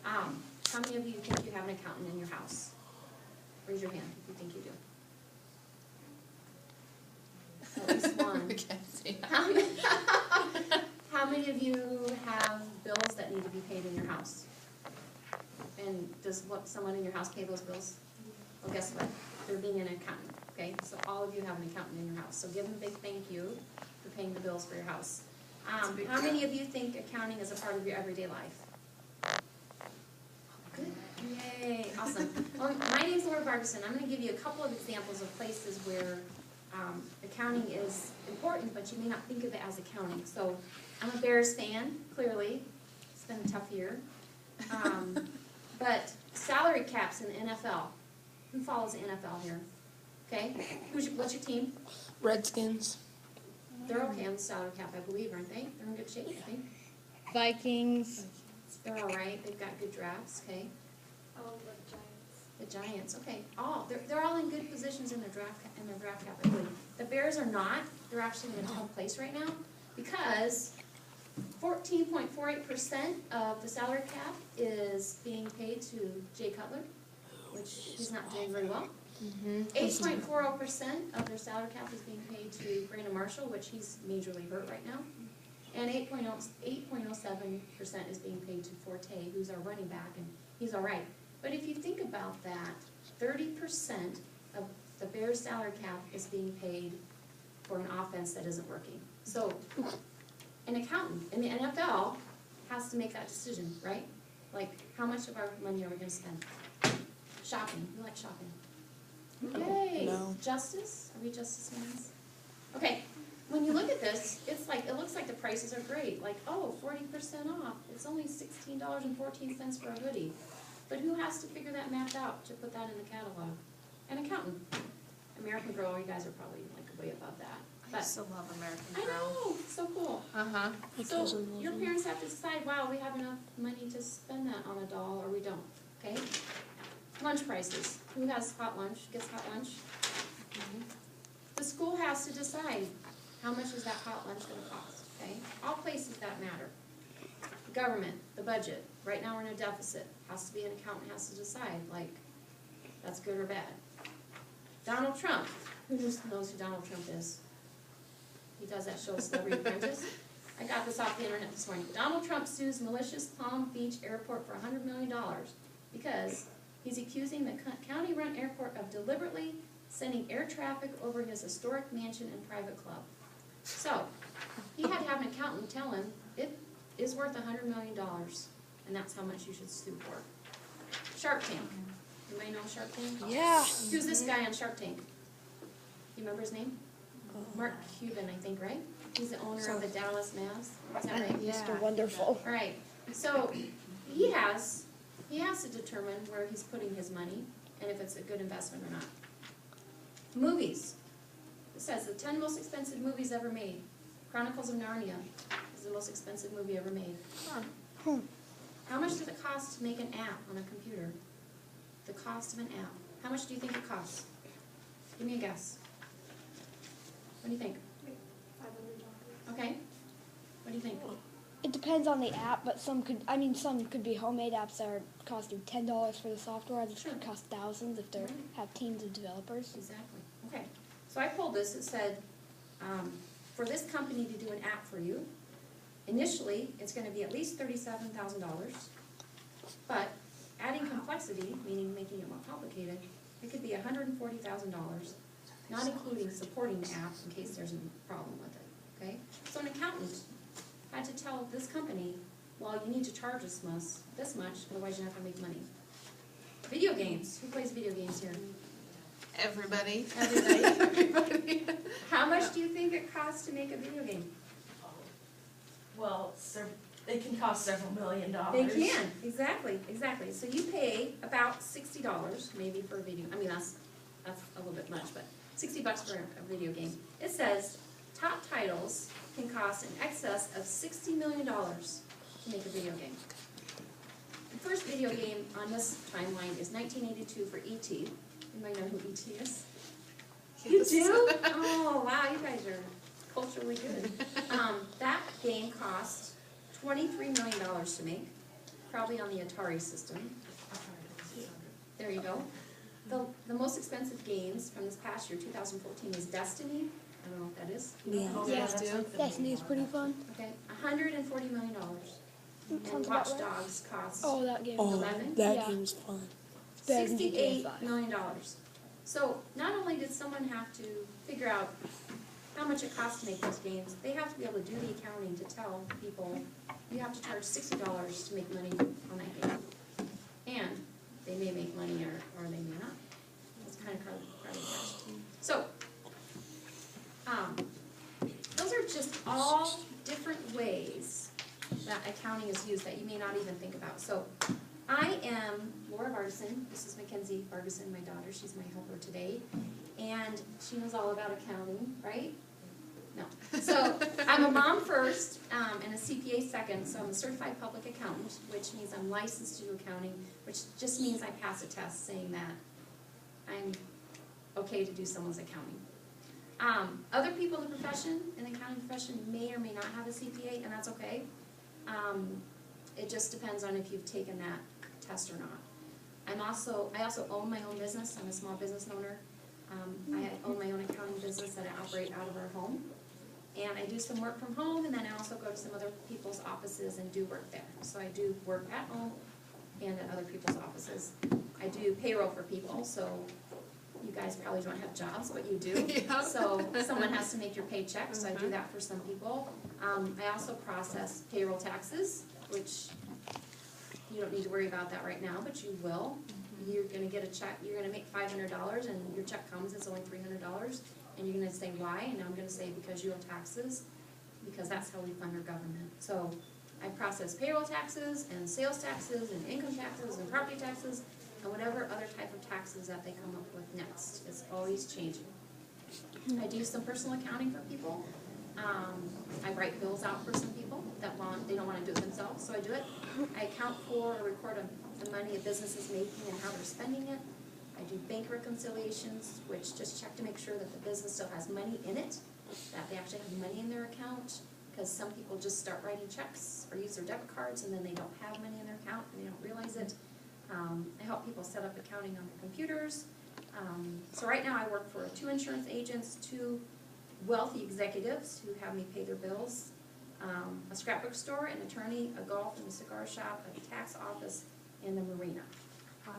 How many of you think you have an accountant in your house? Raise your hand if you think you do. At least one. We can't see. How many of you have bills that need to be paid in your house? And does someone in your house pay those bills? Well, guess what? They're being an accountant, okay? So all of you have an accountant in your house. So give them a big thank you for paying the bills for your house. How many of you think accounting is a part of your everyday life? Good. Yay. Awesome. Well, my name's Laura Bargeson. I'm going to give you a couple of examples of places where accounting is important, but you may not think of it as accounting. So I'm a Bears fan, clearly. It's been a tough year. But salary caps in the NFL. Who follows the NFL here? Okay. What's your team? Redskins. They're okay on the salary cap, I believe, aren't they? They're in good shape, I think. Vikings. They're all right. They've got good drafts, okay? Oh, the Giants. The Giants, okay. They're all in good positions in their draft cap, I believe. The Bears are not. They're actually in a tough place right now because 14.48% of the salary cap is being paid to Jay Cutler, which he's not doing very well. 8.40% of their salary cap is being paid to Brandon Marshall, which he's majorly hurt right now. And 8.07% is being paid to Forte, who's our running back, and he's all right. But if you think about that, 30% of the Bears' salary cap is being paid for an offense that isn't working. So an accountant in the NFL has to make that decision, right? Like, how much of our money are we going to spend? Shopping. You like shopping? Yay! No. Justice? Are we justice fans? Okay. When you look at this, it looks like the prices are great. Like, oh, 40% off. It's only $16.14 for a hoodie. But who has to figure that math out to put that in the catalog? An accountant. American Girl, you guys are probably like way above that. I But still love American I Girl. know, so cool. Uh-huh. So your parents have to decide, wow, we have enough money to spend that on a doll, or we don't, okay? Lunch prices. Who has hot lunch, gets hot lunch? The school has to decide, how much is that hot lunch gonna cost, okay? All places that matter. The government, the budget. Right now we're in a deficit. Has to be an accountant, has to decide, like, that's good or bad. Donald Trump. Who knows who Donald Trump is? He does that show, Celebrity Apprentice. I got this off the internet this morning. Donald Trump sues malicious Palm Beach Airport for $100 million because he's accusing the county-run airport of deliberately sending air traffic over his historic mansion and private club. So, he had to have an accountant tell him it is worth $100 million, and that's how much you should sue for. Shark Tank. Anybody know Shark Tank? Yeah. Who's this guy on Shark Tank? You remember his name? Mark Cuban, I think, right? He's the owner of the Dallas Mavs. Is that right? Yeah. Mr. Wonderful. Right. So he has to determine where he's putting his money and if it's a good investment or not. Movies. It says the 10 most expensive movies ever made. Chronicles of Narnia is the most expensive movie ever made. How much does it cost to make an app on a computer? The cost of an app. How much do you think it costs? Give me a guess. What do you think? $500. Okay. What do you think? It depends on the app, but some could be homemade apps that are costing $10 for the software. Others could cost thousands if they have teams of developers. Exactly. Okay. So I pulled this. It said, for this company to do an app for you, initially it's going to be at least $37,000. But adding complexity, meaning making it more complicated, it could be $140,000, not including supporting the app in case there's a problem with it. Okay. So an accountant had to tell this company, well, you need to charge this much, otherwise you're not going to make money. Video games. Who plays video games here? Everybody. Everybody. Everybody. How much do you think it costs to make a video game? Well, they can cost several $1 million. They can, exactly. So you pay about $60 maybe for a video. I mean, that's a little bit much, but $60 for a video game. It says top titles can cost in excess of $60 million to make a video game. The first video game on this timeline is 1982 for E.T. You might know who E.T. is. You do? Oh, wow, you guys are culturally good. That game cost $23 million to make. probably on the Atari system. There you go. The most expensive games from this past year, 2014, is Destiny. I don't know what that is. Yeah. that's Yeah. like the Destiny's pretty fun. Okay, $140 million. And Sounds Watch about right. Dogs cost Oh, that game. Oh, 11? that Yeah. game's fun. Better than $68 GTA 5. million. So not only did someone have to figure out how much it costs to make those games, they have to be able to do the accounting to tell people, you have to charge $60 to make money on that game. And they may make money or they may not. It's kind of crazy. So, those are just all different ways that accounting is used that you may not even think about. So, I am Laura Vargason. This is Mackenzie Vargason, my daughter. She's my helper today. And she knows all about accounting, right? No. So, I'm a mom first and a CPA second. So, I'm a certified public accountant, which means I'm licensed to do accounting, which just means I pass a test saying that I'm okay to do someone's accounting. Other people in the profession, in the accounting profession, may or may not have a CPA, and that's okay. It just depends on if you've taken that test or not. I also own my own business. I'm a small business owner. I own my own accounting business that I operate out of our home. And I do some work from home, and then I also go to some other people's offices and do work there. So I do work at home and at other people's offices. I do payroll for people, so you guys probably don't have jobs, but you do. Yeah. So someone has to make your paycheck, so I do that for some people. I also process payroll taxes, which you don't need to worry about that right now, but you will. You're gonna get a check, you're gonna make $500 and your check comes, it's only $300. And you're gonna say why, and I'm gonna say because you owe taxes, because that's how we fund our government. So I process payroll taxes and sales taxes and income taxes and property taxes and whatever other type of taxes that they come up with next. It's always changing. I do some personal accounting for people. I write bills out for some people that they don't wanna do it themselves, so I do it. I account for or record the money a business is making and how they're spending it. I do bank reconciliations, which just check to make sure that the business still has money in it, that they actually have money in their account, because some people just start writing checks or use their debit cards and then they don't have money in their account and they don't realize it. I help people set up accounting on their computers. So right now I work for 2 insurance agents, 2 wealthy executives who have me pay their bills, a scrapbook store, an attorney, a golf and a cigar shop, a tax office, and a marina. Wow.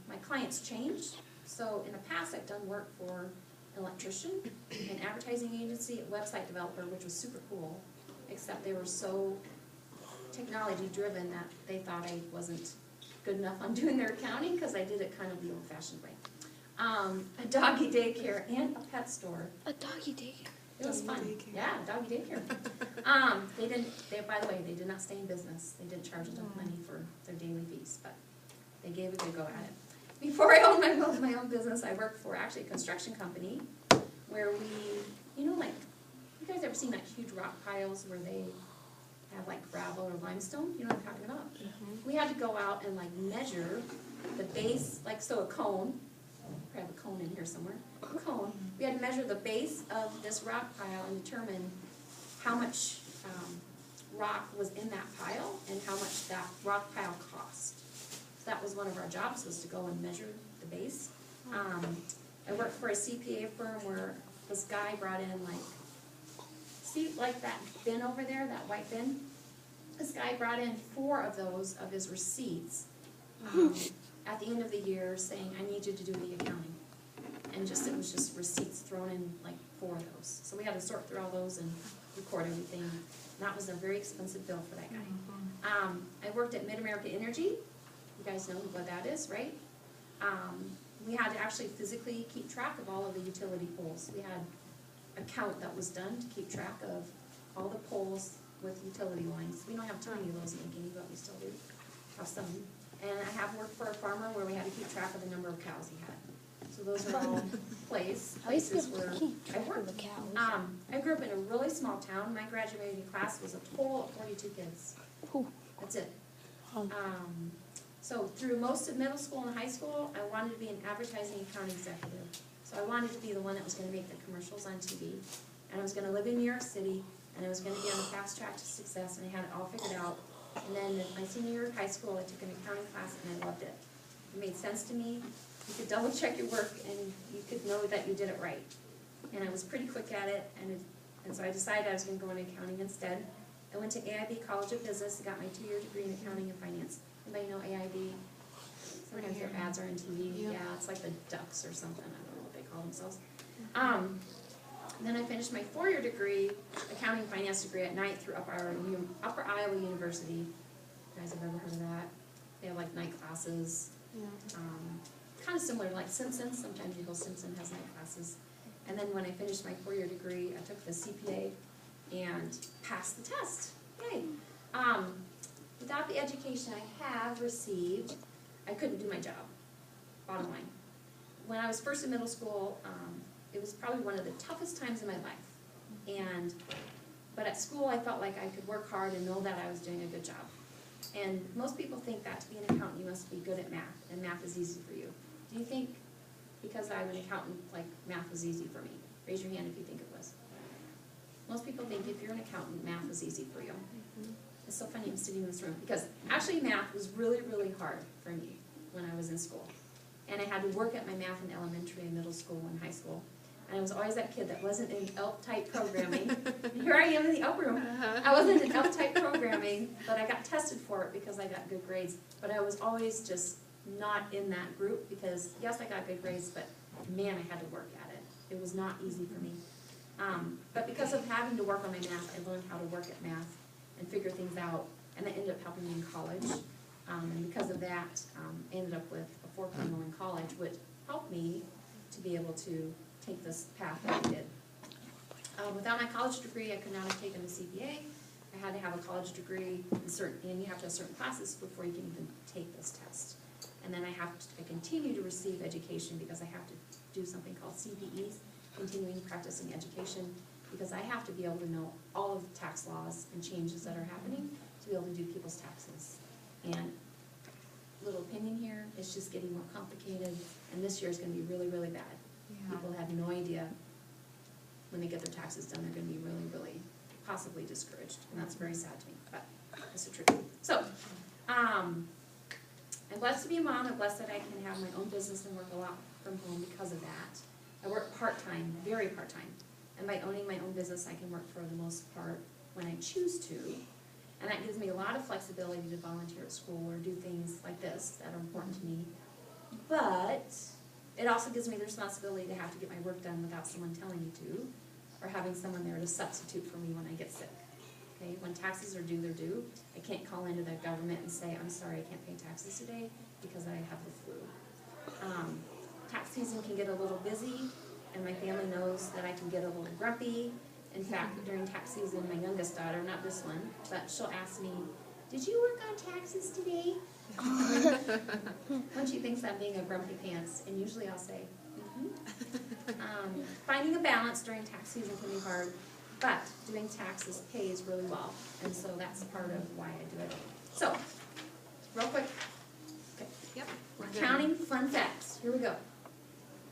My clients changed, so in the past I've done work for an electrician, an advertising agency, a website developer, which was super cool, except they were so technology driven that they thought I wasn't good enough on doing their accounting because I did it kind of the old fashioned way. A doggy daycare and a pet store. A doggy daycare. It was fun. Doggy daycare. Yeah, doggy daycare. By the way, they did not stay in business. They didn't charge enough money for their daily fees, but they gave a good go at it. Before I owned my own business, I worked for actually a construction company where we, like, you guys ever seen like huge rock piles where they have like gravel or limestone? You know what I'm talking about? We had to go out and like measure the base, like so a cone. I have a cone in here somewhere. A cone. We had to measure the base of this rock pile and determine how much rock was in that pile and how much that rock pile cost. So that was one of our jobs, was to go and measure the base. I worked for a CPA firm where this guy brought in see like that bin over there, that white bin? This guy brought in 4 of those of his receipts at the end of the year saying, I need you to do the accounting. And it was just receipts thrown in like 4 of those. So we had to sort through all those and record everything. And that was a very expensive bill for that guy. I worked at Mid-America Energy. You guys know what that is, right? We had to actually physically keep track of all of the utility poles. We had a count that was done to keep track of all the poles with utility lines. We don't have too many of those in McKinney, but we still do have some. And I have worked for a farmer where we had to keep track of the number of cows he had. So those are all I used to places where keep I track of worked. the cows. I grew up in a really small town. My graduating class was a total of 42 kids. Whew. That's it. So through most of middle school and high school, I wanted to be an advertising account executive. So I wanted to be the one that was going to make the commercials on TV. And I was going to live in New York City, and I was going to be on the fast track to success, and I had it all figured out. And then in my senior year of high school, I took an accounting class and I loved it. It made sense to me. You could double check your work and you could know that you did it right. And I was pretty quick at it, and so I decided I was gonna go into accounting instead. I went to AIB College of Business, got my 2-year degree in accounting and finance. Anybody know AIB? Sometimes their ads are on TV. Yep. Yeah, it's like the Ducks or something, I don't know what they call themselves. Then I finished my 4-year degree, accounting and finance degree at night through Upper Iowa University. You guys have ever heard of that? They have like night classes. Kind of similar to like Simpson. Sometimes you go Simpson has night classes. And then when I finished my 4-year degree, I took the CPA and passed the test. Yay! Without the education I have received, I couldn't do my job. Bottom line. When I was first in middle school, it was probably one of the toughest times in my life. But at school, I felt like I could work hard and know that I was doing a good job. And most people think that to be an accountant, you must be good at math, and math is easy for you. Do you think, because I'm an accountant, like math was easy for me? Raise your hand if you think it was. Most people think if you're an accountant, math was easy for you. It's so funny I'm sitting in this room, because actually math was really, really hard for me when I was in school. And I had to work at my math in elementary and middle school and high school. And I was always that kid that wasn't in ELP-type programming. And here I am in the up room. I wasn't in ELP-type programming, but I got tested for it because I got good grades. But I was always just not in that group because, yes, I got good grades, but man, I had to work at it. It was not easy for me. But because of having to work on my math, I learned how to work at math and figure things out. And that ended up helping me in college. And because of that, I ended up with a 4.0 in college, which helped me to be able to take this path that I did. Without my college degree, I could not have taken the CPA. I had to have a college degree, and you have to have certain classes before you can even take this test. And then I continue to receive education because I have to do something called CPE, Continuing Practicing Education, because I have to be able to know all of the tax laws and changes that are happening to be able to do people's taxes. And little opinion here, it's just getting more complicated, and this year is going to be really, really bad. People have no idea when they get their taxes done, they're going to be really, really possibly discouraged, and that's very sad to me, but it's the truth. So, I'm blessed to be a mom. I'm blessed that I can have my own business and work a lot from home because of that. I work part-time, very part-time, and by owning my own business, I can work for the most part when I choose to, and that gives me a lot of flexibility to volunteer at school or do things like this that are important to me, but it also gives me the responsibility to have to get my work done without someone telling me to, or having someone there to substitute for me when I get sick. Okay, when taxes are due, they're due. I can't call into the government and say, I'm sorry, I can't pay taxes today because I have the flu. Tax season can get a little busy, and my family knows that I can get a little grumpy. In fact, during tax season, my youngest daughter, not this one, but she'll ask me, did you work on taxes today? When she thinks I'm being a grumpy pants, and usually I'll say, finding a balance during tax season can be hard, but doing taxes pays really well, and so that's part of why I do it. So, real quick, okay. Yep. We're good. Accounting fun facts. Here we go.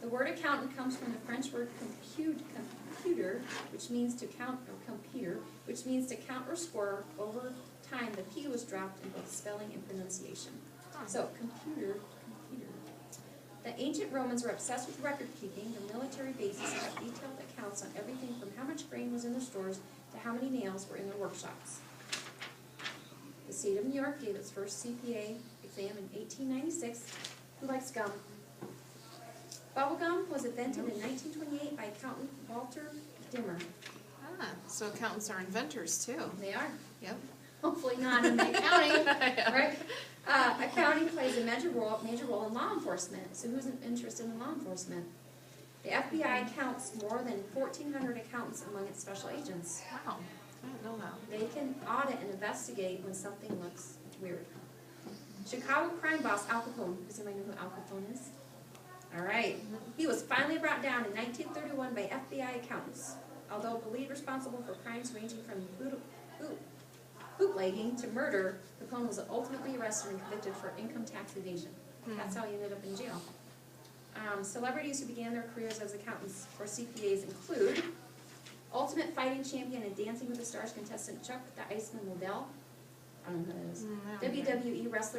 The word accountant comes from the French word computer, which means to count, or computer, which means to count or score. Over time, the P was dropped in both spelling and pronunciation. So, computer. The ancient Romans were obsessed with record keeping. Their military bases had detailed accounts on everything from how much grain was in their stores to how many nails were in their workshops. The state of New York gave its first CPA exam in 1896. Who likes gum? Bubblegum was invented in 1928 by accountant Walter Dimmer. So accountants are inventors too. They are. Yep. Hopefully not in the accounting, right? Accounting plays a major role in law enforcement. So who's interested in law enforcement? The FBI counts more than 1,400 accountants among its special agents. Wow. I didn't know that. They can audit and investigate when something looks weird. Chicago crime boss Al Capone. Does anybody know who Al Capone is? All right. He was finally brought down in 1931 by FBI accountants. Although believed responsible for crimes ranging from bootlegging to murder, Capone was ultimately arrested and convicted for income tax evasion. That's how he ended up in jail. Celebrities who began their careers as accountants or CPAs include Ultimate Fighting Champion and Dancing with the Stars contestant Chuck the Iceman Liddell, I don't know who that is. I don't either. WWE wrestler